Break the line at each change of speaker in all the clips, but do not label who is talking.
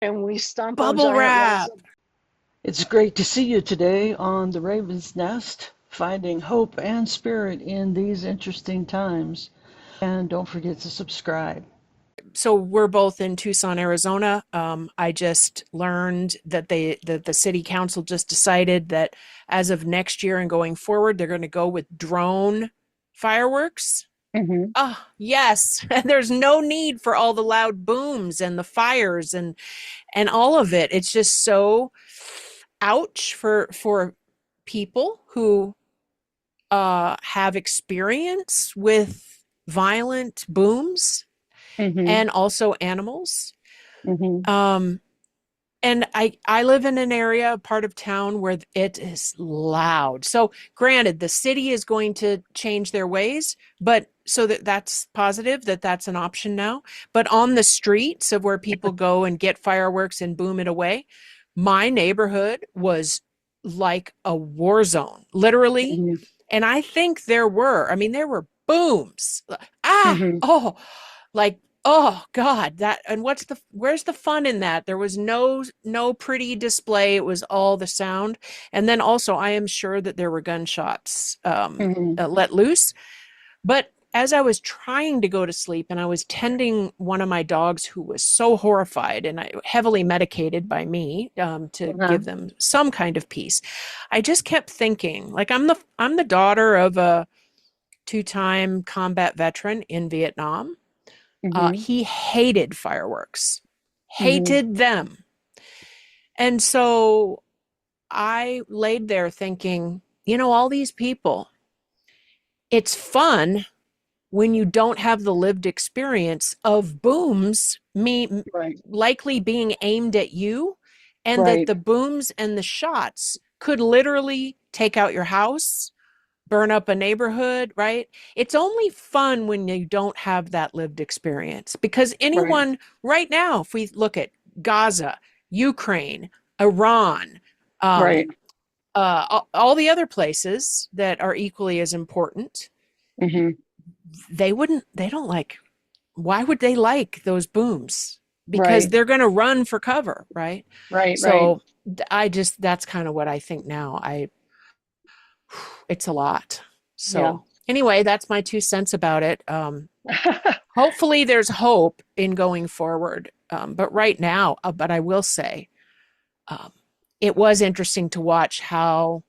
And we stomp on
Bubble
giant walls
wrap.
of.
It's great to see you today on the Raven's Nest, finding hope and spirit in these interesting times. And don't forget to subscribe.
So we're both in Tucson, Arizona. I just learned that the city council just decided that as of next year and going forward, they're going to go with drone fireworks.
Mhm.
Oh, yes. There's no need for all the loud booms and the fires and all of it. It's just so ouch for people who have experience with violent booms
Mhm.
and also animals.
Mhm.
Um, and I live in an area, part of town where it is loud. So granted, the city is going to change their ways, but so that's positive that that's an option now. But on the streets of where people go and get fireworks and boom it away, my neighborhood was like a war zone, literally.
Mhm.
And I think there were booms. Ah,
Mhm.
oh, like, oh God, that, and where's the fun in that? There was no pretty display. It was all the sound. And then also I am sure that there were gunshots
Mhm.
let loose. But as I was trying to go to sleep and I was tending one of my dogs who was so horrified and heavily medicated by me to
Uh-huh.
give them some kind of peace, I just kept thinking, like, I'm the daughter of a two-time combat veteran in Vietnam.
Mhm.
He hated fireworks,
Mhm.
hated them. And so I laid there thinking, all these people, it's fun when you don't have the lived experience of booms
Right.
likely being aimed at you, and that
Right.
the booms and the shots could literally take out your house, burn up a neighborhood, right? It's only fun when you don't have that lived experience, because
Right.
anyone right now, if we look at Gaza, Ukraine, Iran,
Right.
um, all the other places that are equally as important,
Mhm.
they don't like, why would they like those booms? Because
Right.
they're going to run for cover, right?
Right. Right.
So that's kind of what I think now. It's a lot.
Yeah.
So anyway, that's my 2 cents about it. Hopefully there's hope in going forward. But right now, but I will say, um, it was interesting to watch how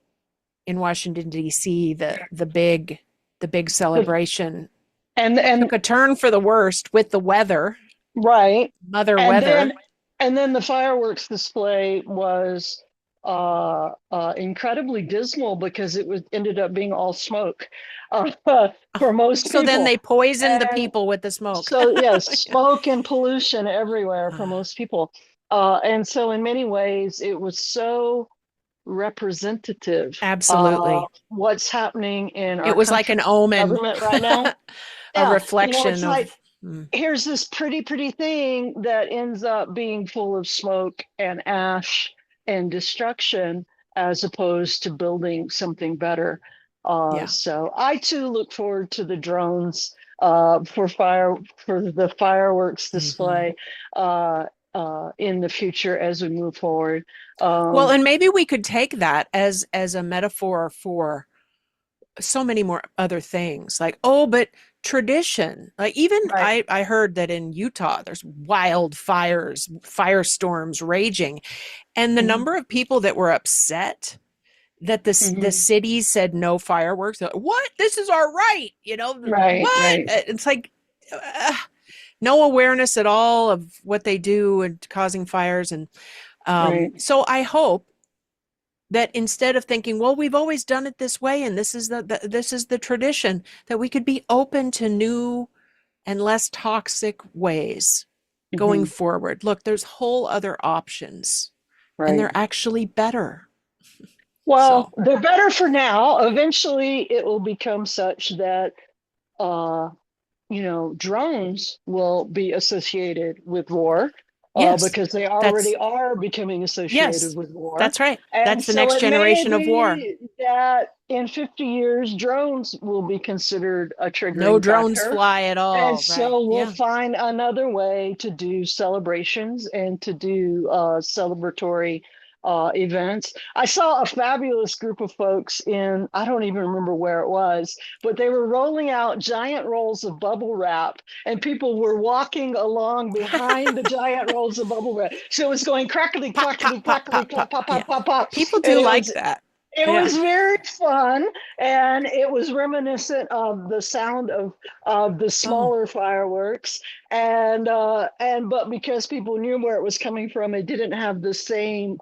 in Washington D.C. the big celebration
And
took a turn for the worst with the weather,
right.
mother
And
weather.
then and then the fireworks display was incredibly dismal because it was ended up being all smoke uh, for most
So then
people.
they poisoned the
And
people with the smoke.
so yes,
Yeah.
smoke and pollution everywhere for most people. And so in many ways it was so representative
Absolutely.
what's happening in
It
our
was like an
country's
omen,
government right now.
a
Yeah, it's
reflection
like
of. Mm,
here's this pretty thing that ends up being full of smoke and ash and destruction as opposed to building something better.
yeah.
So I too look forward to the drones for the fireworks
Hmm.
display in the future as we move forward.
Well,
Um,
and maybe we could take that as a metaphor for so many more other things, like, oh, but tradition, like, even
right.
I heard that in Utah there's wildfires, firestorms raging, and the
Mhm.
number of people that were upset that the
Mhm.
city said no fireworks. What? This is our right.
Right,
What?
right,
It's like, uh, no awareness at all of what they do and causing fires. And
right.
so I hope that instead of thinking, well, we've always done it this way and this is the tradition, that we could be open to new and less toxic ways going
Mhm.
forward. Look, there's whole other options, and
Right.
they're actually better.
Well,
So,
they're better for now. Eventually, it will become such that uh, drones will be associated with war.
Yes,
because they
that's
already are becoming associated
yes,
with war.
that's right.
And
That's the
so
next
it may
generation of war.
be that in 50 years, drones will be considered a
No
triggering
drones
factor.
fly at
And
all, right?
so we'll
Yeah.
find another way to do celebrations and to do celebratory events. I saw a fabulous group of folks in, I don't even remember where it was, but they were rolling out giant rolls of bubble wrap and people were walking along behind the giant rolls of bubble wrap. So it was going crackly,
Pop, pop,
clackety,
pop,
clackety,
pop,
clack,
pop.
pop,
Yeah.
pop, pop, pop.
People
And
do like that.
it
Yeah.
was very fun, and it was reminiscent of the sound of the
Oh.
smaller fireworks, and but because people knew where it was coming from, it didn't have the same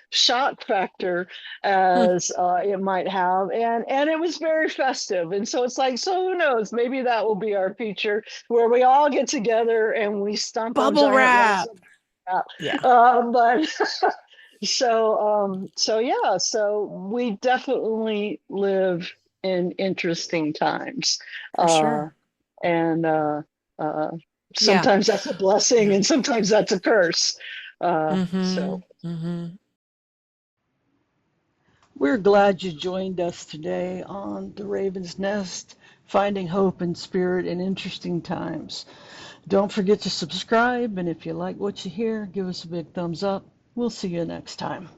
shock factor
Hmm.
as it might have, and it was very festive, and so it's like, so who knows? Maybe that will be our feature where we all get together and we stomp on
Bubble
giant rolls
wrap.
of crap.
Yeah,
But so yeah, so we definitely live in interesting times.
for
Uh,
sure.
and uh,
Yeah.
Sometimes that's a blessing
Yeah.
and sometimes that's a curse. So
Mm-hmm. Mm-hmm.
We're glad you joined us today on The Raven's Nest, finding hope and spirit in interesting times. Don't forget to subscribe, and if you like what you hear, give us a big thumbs up. We'll see you next time.